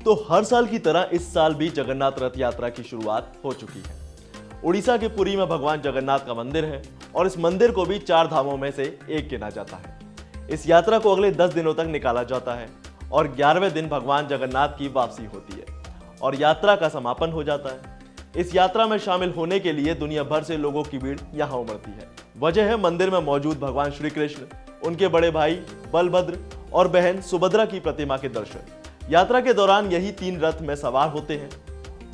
तो हर साल की तरह इस साल भी जगन्नाथ रथ यात्रा की शुरुआत हो चुकी है। उड़ीसा के पुरी में भगवान जगन्नाथ का मंदिर है और इस मंदिर को भी 4 धामों में से एक गिना जाता है। इस यात्रा को अगले 10 दिनों तक निकाला जाता है और 11वें दिन भगवान जगन्नाथ की वापसी होती है और यात्रा का समापन हो जाता है। इस यात्रा में शामिल होने के लिए दुनिया भर से लोगों की भीड़ यहाँ उमड़ती है। वजह है मंदिर में मौजूद भगवान श्री कृष्ण, उनके बड़े भाई बलभद्र और बहन सुभद्रा की प्रतिमा के दर्शन। यात्रा के दौरान यही 3 रथ में सवार होते हैं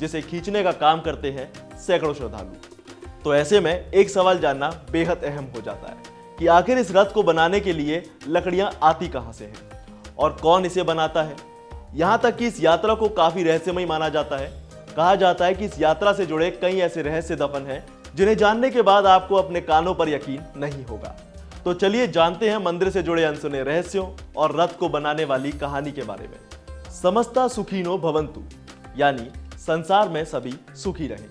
जिसे खींचने का काम करते हैं सैकड़ों श्रद्धालु। तो ऐसे में एक सवाल जानना बेहद अहम हो जाता है कि आखिर इस रथ को बनाने के लिए लकड़ियां आती कहां से हैं और कौन इसे बनाता है। यहां तक कि इस यात्रा को काफी रहस्यमय माना जाता है। कहा जाता है कि इस यात्रा से जुड़े कई ऐसे रहस्य दफन हैं जिन्हें जानने के बाद आपको अपने कानों पर यकीन नहीं होगा। तो चलिए जानते हैं मंदिर से जुड़े अनसुने रहस्यों और रथ को बनाने वाली कहानी के बारे में। समस्ता सुखिनो भवन्तु, यानी संसार में सभी सुखी रहें,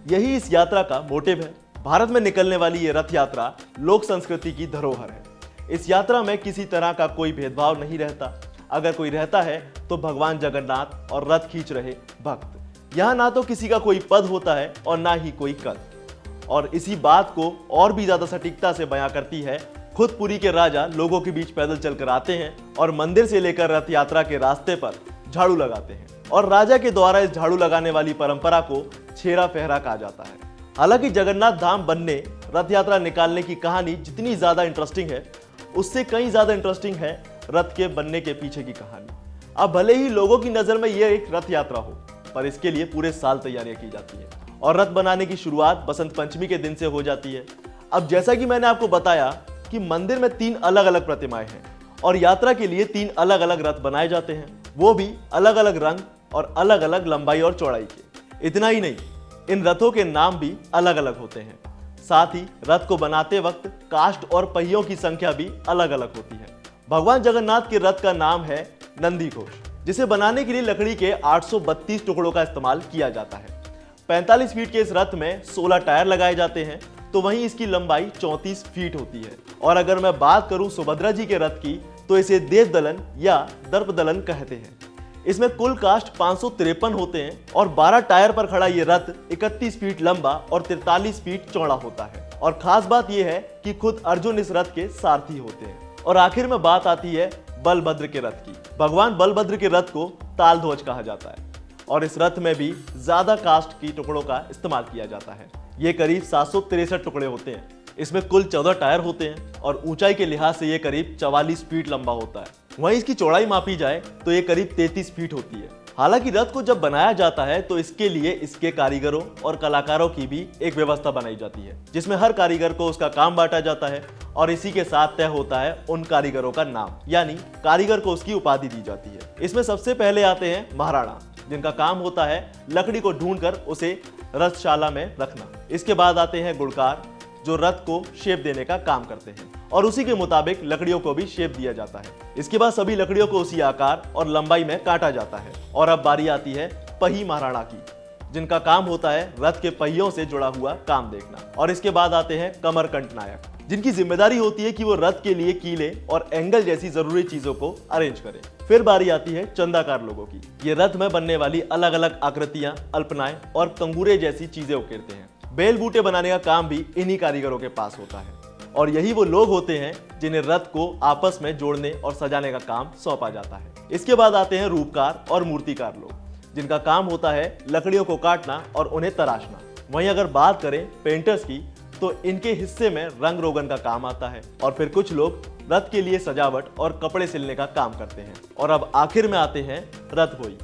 यही इस यात्रा का मोटिव है। भारत में निकलने वाली ये रथ यात्रा लोक संस्कृति की धरोहर है। इस यात्रा में किसी तरह का कोई भेदभाव नहीं रहता। अगर कोई रहता है तो भगवान जगन्नाथ और रथ खींच रहे भक्त। यहाँ ना तो किसी का कोई पद होता है और ना ही कोई कद। और इसी बात को और भी ज्यादा सटीकता से बयां करती है खुद पुरी के राजा लोगों के बीच पैदल चलकर आते हैं और मंदिर से लेकर रथ यात्रा के रास्ते पर झाड़ू लगाते हैं और राजा के द्वारा इस झाड़ू लगाने वाली परंपरा को छेरा फेहरा कहा जाता है। हालांकि जगन्नाथ धाम बनने, रथ यात्रा निकालने की कहानी जितनी ज्यादा इंटरेस्टिंग है उससे कहीं ज्यादा इंटरेस्टिंग है रथ के बनने के पीछे की कहानी। अब भले ही लोगों की नजर में यह एक रथ यात्रा हो, पर इसके लिए पूरे साल तैयारियां की जाती है और रथ बनाने की शुरुआत बसंत पंचमी के दिन से हो जाती है। अब जैसा कि मैंने आपको बताया कि मंदिर में 3 अलग अलग प्रतिमाएं हैं और यात्रा के लिए 3 अलग अलग रथ बनाए जाते हैं, वो भी अलग अलग रंग और अलग अलग लंबाई और चौड़ाई के। इतना ही नहीं, इन रथों के नाम भी अलग अलग होते हैं। साथ ही रथ को बनाते वक्त काष्ठ और पहियों की संख्या भी अलग अलग होती है। भगवान जगन्नाथ के रथ का नाम है नंदी घोष, जिसे बनाने के लिए लकड़ी के 832 टुकड़ों का इस्तेमाल किया जाता है। 45 फीट के इस रथ में 16 टायर लगाए जाते हैं, तो वहीं इसकी लंबाई 34 फीट होती है। और अगर मैं बात करूं सुभद्रा जी के रथ की, तो इसे देव दलन या दर्प दलन कहते हैं। इसमें कुल काष्ठ 553 होते हैं और 12 टायर पर खड़ा ये रथ 31 फीट लंबा और 43 फीट चौड़ा होता है। और खास बात यह है कि खुद अर्जुन इस रथ के सारथी होते हैं। और आखिर में बात आती है बलभद्र के रथ की। भगवान बलभद्र के रथ को तालध्वज कहा जाता है और इस रथ में भी ज्यादा काष्ठ की टुकड़ों का इस्तेमाल किया जाता है। ये करीब 763 टुकड़े होते हैं। इसमें कुल 14 टायर होते हैं और ऊंचाई के लिहाज से ये करीब 44 फीट लंबा होता है। वहीं इसकी चौड़ाई मापी जाए तो ये करीब 33 फीट होती है। हालांकि रथ को जब बनाया जाता है तो इसके लिए इसके कारीगरों और कलाकारों की भी एक व्यवस्था बनाई जाती है, जिसमें हर कारीगर को उसका काम बांटा जाता है और इसी के साथ तय होता है उन कारीगरों का नाम, यानी कारीगर को उसकी उपाधि दी जाती है। इसमें सबसे पहले आते हैं महाराणा, जिनका काम होता है लकड़ी को ढूंढकर उसे रथशाला में रखना। इसके बाद आते हैं गुड़कार, जो रथ को शेप देने का काम करते हैं और उसी के मुताबिक लकड़ियों को भी शेप दिया जाता है। इसके बाद सभी लकड़ियों को उसी आकार और लंबाई में काटा जाता है। और अब बारी आती है पही महाराणा की, जिनका काम होता है रथ के पहियों से जुड़ा हुआ काम देखना। और इसके बाद आते हैं कमरकंठ नायक, जिनकी जिम्मेदारी होती है कि वो रथ के लिए कीले और एंगल जैसी जरूरी चीजों को अरेंज करें। फिर बारी आती है चंदाकार लोगों की। ये रथ में बनने वाली अलग अलग आकृतियां, अल्पनाएं और कंगूरे जैसी चीजें उकेरते हैं। बेल बूटे बनाने का काम भी इन्हीं कारीगरों के पास होता है और यही वो लोग होते हैं जिन्हें रथ को आपस में जोड़ने और सजाने का काम सौंपा जाता है। इसके बाद आते हैं रूपकार और मूर्तिकार लोग, जिनका काम होता है लकड़ियों को काटना और उन्हें तराशना। वहीं अगर बात करें पेंटर्स की, तो इनके हिस्से में रंग रोगन का काम आता है। और फिर कुछ लोग रथ के लिए सजावट और कपड़े सिलने का काम करते हैं। और अब आखिर में आते हैं रथबोई,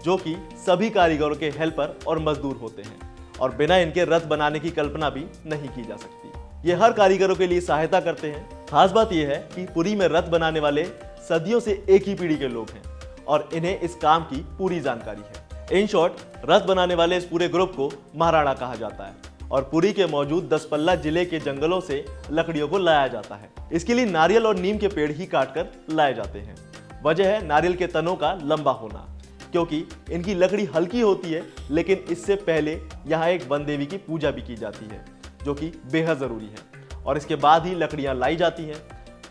जो कि सभी कारीगरों के हेल्पर और मजदूर होते हैं और बिना इनके रथ बनाने की कल्पना भी नहीं की जा सकती। ये हर कारीगरों के लिए सहायता करते हैं। खास बात यह है कि पुरी में रथ बनाने वाले सदियों से एक ही पीढ़ी के लोग हैं और इन्हें इस काम की पूरी जानकारी है। इन शॉर्ट, रथ बनाने वाले इस पूरे ग्रुप को महाराणा कहा जाता है और पुरी के मौजूद दसपल्ला जिले के जंगलों से लकड़ियों को लाया जाता है। इसके लिए नारियल और नीम के पेड़ ही काटकर लाए जाते हैं। वजह है नारियल के तनों का लंबा होना, क्योंकि इनकी लकड़ी हल्की होती है। लेकिन इससे पहले यहाँ एक वन देवी की पूजा भी की जाती है, जो कि बेहद जरूरी है। और इसके बाद ही लकड़ियां लाई जाती हैं।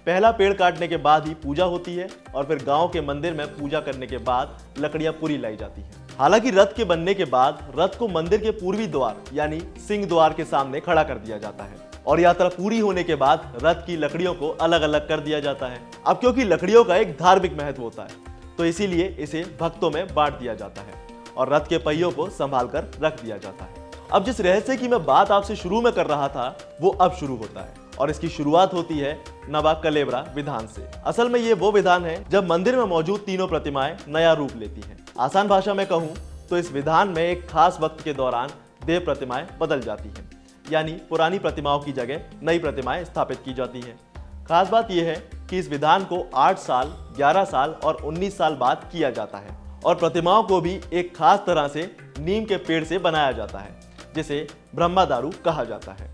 पहला पेड़ काटने के बाद ही पूजा होती है और फिर गांव के मंदिर में पूजा करने के बाद लकड़ियां पूरी लाई जाती हैं। हालांकि रथ के बनने के बाद रथ को मंदिर के पूर्वी द्वार यानी सिंह द्वार के सामने खड़ा कर दिया जाता है और यात्रा पूरी होने के बाद रथ की लकड़ियों को अलग अलग कर दिया जाता है। अब क्योंकि लकड़ियों का एक धार्मिक महत्व होता है तो इसीलिए इसे भक्तों में बांट दिया जाता है और रथ के पहियों को संभाल कर रख दिया जाता है। अब जिस रहस्य की मैं बात आपसे शुरू में कर रहा था वो अब शुरू होता है और इसकी शुरुआत होती है नवा कलेबरा विधान से। असल में ये वो विधान है जब मंदिर में मौजूद तीनों प्रतिमाएं नया रूप लेती हैं। आसान भाषा में कहूं तो इस विधान में एक खास वक्त के दौरान देव प्रतिमाएं बदल जाती हैं, यानी पुरानी प्रतिमाओं की जगह नई प्रतिमाएं स्थापित की जाती हैं। खास बात यह है कि इस विधान को 8 साल, 11 साल और 19 साल बाद किया जाता है और प्रतिमाओं को भी एक खास तरह से नीम के पेड़ से बनाया जाता है जिसे ब्रह्मा दारू कहा जाता है।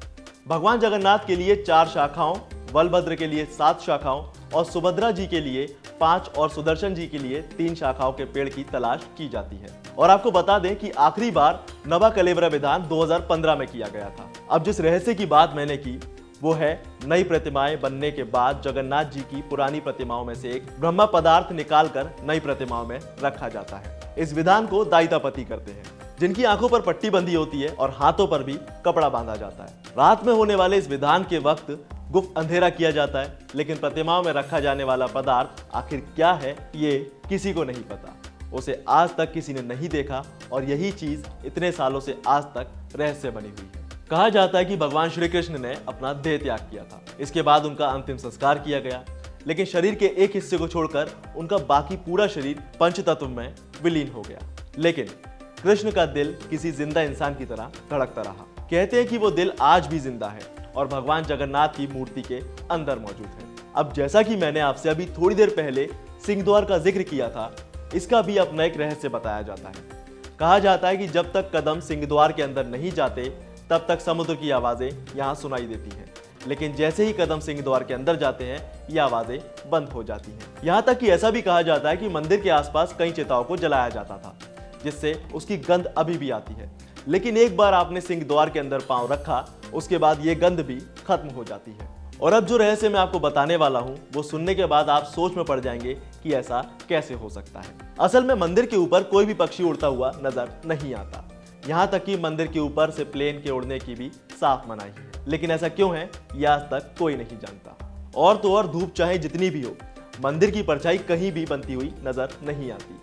भगवान जगन्नाथ के लिए 4 शाखाओं, बलभद्र के लिए 7 शाखाओं और सुभद्रा जी के लिए 5 और सुदर्शन जी के लिए 3 शाखाओं के पेड़ की तलाश की जाती है। और आपको बता दें कि आखिरी बार नवा कलेबरा विधान 2015 में किया गया था। अब जिस रहस्य की बात मैंने की वो है नई प्रतिमाएं बनने के बाद जगन्नाथ जी की पुरानी प्रतिमाओं में से एक ब्रह्मा पदार्थ निकालकर नई प्रतिमाओं में रखा जाता है। इस विधान को दायितापति करते हैं, जिनकी आंखों पर पट्टी बंधी होती है और हाथों पर भी कपड़ा बांधा जाता है। रात में होने वाले इस विधान के वक्त गुप्त अंधेरा किया जाता है, लेकिन प्रतिमाओं में रखा जाने वाला पदार्थ आखिर क्या है ये किसी को नहीं पता। उसे आज तक किसी ने नहीं देखा और यही चीज इतने सालों से आज तक रहस्य बनी हुई है। कहा जाता है कि भगवान श्री कृष्ण ने अपना देह त्याग किया था, इसके बाद उनका अंतिम संस्कार किया गया, लेकिन शरीर के एक हिस्से को छोड़कर उनका बाकी पूरा शरीर पंचतत्व में विलीन हो गया। लेकिन कृष्ण का दिल किसी जिंदा इंसान की तरह धड़कता रहा। कहते हैं कि वो दिल आज भी जिंदा है और भगवान जगन्नाथ की मूर्ति के अंदर मौजूद है। अब जैसा कि मैंने आपसे अभी थोड़ी देर पहले सिंहद्वार का जिक्र किया था, इसका भी अपना एक रहस्य बताया जाता है। कहा जाता है कि जब तक कदम सिंहद्वार के अंदर नहीं जाते तब तक समुद्र की आवाजें यहाँ सुनाई देती हैं, लेकिन जैसे ही कदम सिंहद्वार के अंदर जाते हैं ये आवाजें बंद हो जाती हैं। यहाँ तक कि ऐसा भी कहा जाता है कि मंदिर के आसपास कई चिताओं को जलाया जाता था जिससे उसकी गंध अभी भी आती है, लेकिन एक बार आपने सिंहद्वार के अंदर पांव रखा उसके बाद ये गंध भी खत्म हो जाती है। और अब जो रहस्य मैं आपको बताने वाला हूँ वो सुनने के बाद आप सोच में पड़ जाएंगे कि ऐसा कैसे हो सकता है। असल में मंदिर के ऊपर कोई भी पक्षी उड़ता हुआ नजर नहीं आता, यहाँ तक कि मंदिर के ऊपर से प्लेन के उड़ने की भी साफ मनाही है। लेकिन ऐसा क्यों है ये आज तक कोई नहीं जानता। और तो और धूप चाहे जितनी भी हो, मंदिर की परछाई कहीं भी बनती हुई नजर नहीं आती।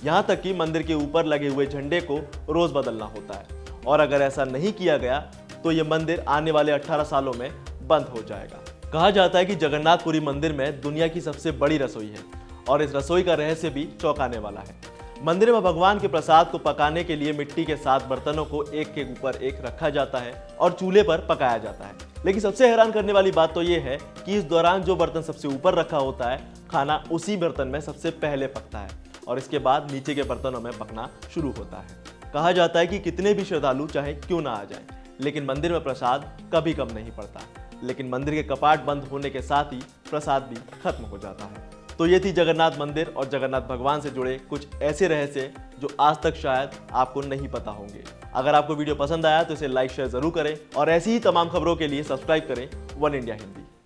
यहाँ तक कि मंदिर के ऊपर लगे हुए झंडे को रोज बदलना होता है और अगर ऐसा नहीं किया गया तो ये मंदिर आने वाले 18 सालों में बंद हो जाएगा। कहा जाता है कि जगन्नाथपुरी मंदिर में दुनिया की सबसे बड़ी रसोई है और इस रसोई का रहस्य भी चौंकाने वाला है। मंदिर में भगवान के प्रसाद को पकाने के लिए मिट्टी के 7 बर्तनों को एक के ऊपर एक रखा जाता है और चूल्हे पर पकाया जाता है। लेकिन सबसे हैरान करने वाली बात तो ये है कि इस दौरान जो बर्तन सबसे ऊपर रखा होता है, खाना उसी बर्तन में सबसे पहले पकता है और इसके बाद नीचे के बर्तनों में पकना शुरू होता है। कहा जाता है कि कितने भी श्रद्धालु चाहे क्यों ना आ जाएं, लेकिन मंदिर में प्रसाद कभी कम नहीं पड़ता। लेकिन मंदिर के कपाट बंद होने के साथ ही प्रसाद भी खत्म हो जाता है। तो ये थी जगन्नाथ मंदिर और जगन्नाथ भगवान से जुड़े कुछ ऐसे रहस्य जो आज तक शायद आपको नहीं पता होंगे। अगर आपको वीडियो पसंद आया तो इसे लाइक शेयर जरूर करें और ऐसी ही तमाम खबरों के लिए सब्सक्राइब करें वन इंडिया हिंदी।